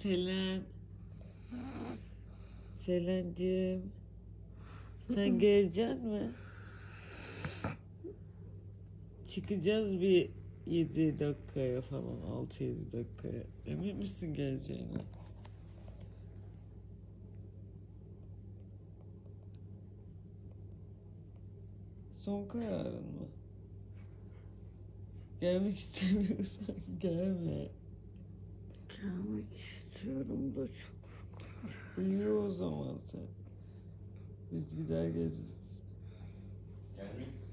Selen. Selen'cim. Sen geleceksin mi? Çıkacağız bir 7 dakikaya falan. 6-7 dakikaya. Emin misin geleceğine? Son kararın mı? Gelmek istemiyorsan gelme. Gelmek istiyorum da çok. İyi o zaman sen. Biz gider geliriz. Gelmek